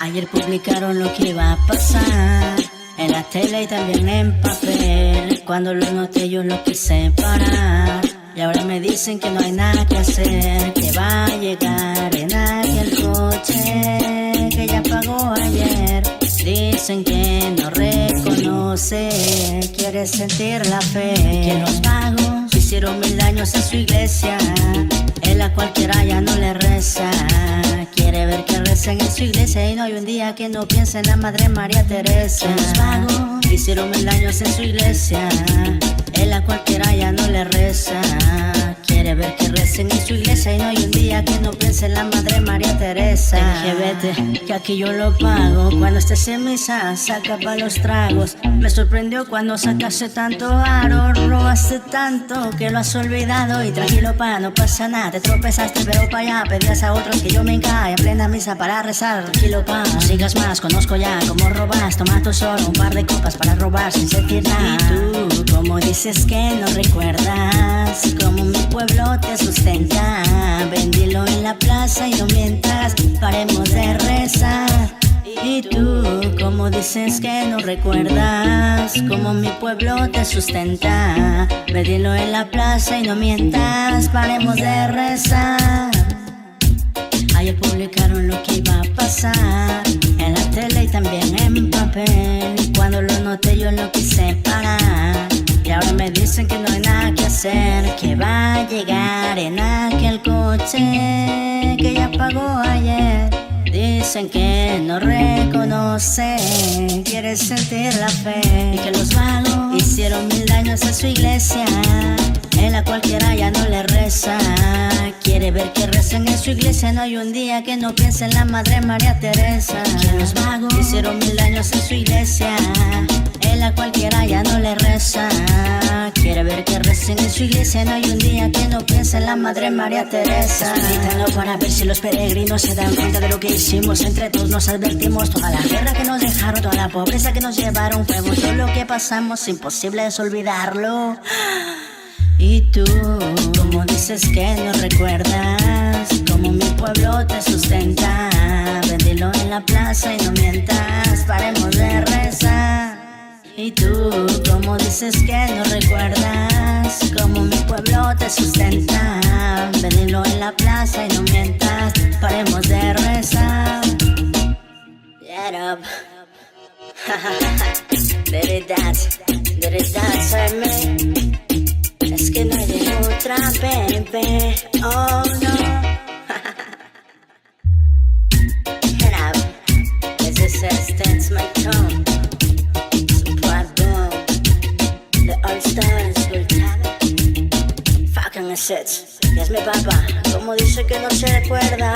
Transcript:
Ayer publicaron lo que iba a pasar en la tele y también en papel. Cuando lo noté yo lo quise parar, y ahora me dicen que no hay nada que hacer, que va a llegar en aquel coche que ya pagó ayer. Dicen que no reconoce, quiere sentir la fe. Que los magos hicieron 1000 años en su iglesia, en la cualquiera ya no le reza. Quiere ver que rezan en su iglesia y no hay un día que no piense en la Madre María Teresa. Que los magos hicieron 1000 años en su iglesia, en la cualquiera ya no le reza. Quiere ver que recen en su iglesia y no hay un día que no piense en la Madre María Teresa. Te dije vete, que aquí yo lo pago. Cuando estés en misa, saca pa' los tragos. Me sorprendió cuando sacaste tanto aro, robaste tanto que lo has olvidado. Y tranquilo pa, no pasa nada, te tropezaste pero pa' allá. Pedías a otros que yo me encaje en plena misa para rezar. Tranquilo pa, no sigas más, conozco ya cómo robas. Toma tú solo un par de copas para robar sin sentir nada. Y tú, como dices que no recuerdas cómo mi pueblo te sustenta, vendilo en la plaza y no mientas, paremos de rezar. Y tú, como dices que no recuerdas cómo mi pueblo te sustenta, vendilo en la plaza y no mientas, paremos de rezar. Ayer publicaron lo que iba a pasar en la tele y también en papel. Cuando lo noté yo lo quise parar, y ahora me dicen que no hay nada que hacer, que va a llegar en aquel coche que ya pagó ayer. Dicen que no reconoce, quiere sentir la fe. Y que los magos hicieron 1000 años en su iglesia, en la cualquiera ya no le reza. Quiere ver que rezan en su iglesia, no hay un día que no piense en la Madre María Teresa. Que los magos hicieron 1000 años en su iglesia, en la cualquiera ya no le reza. Quiere ver que recen en su iglesia, no hay un día que no piense en la Madre María Teresa. Meditando para ver si los peregrinos se dan cuenta de lo que hicimos. Entre todos nos advertimos, toda la guerra que nos dejaron, toda la pobreza que nos llevaron, fue todo lo que pasamos, imposible es olvidarlo. Y tú, como dices que no recuerdas cómo mi pueblo te sustenta, vendilo en la plaza y no mientas, paremos de rezar. Y tú, como dices que no recuerdas cómo mi pueblo te sustenta, vendilo en la plaza y no mientas, paremos de rezar. Get up. Did it dance, me. Es que no hay de otra, baby. Oh no. Get up. This is Dance My Tone. The All Stars will tell. Fucking shit. Y es mi papá, como dice que no se recuerda.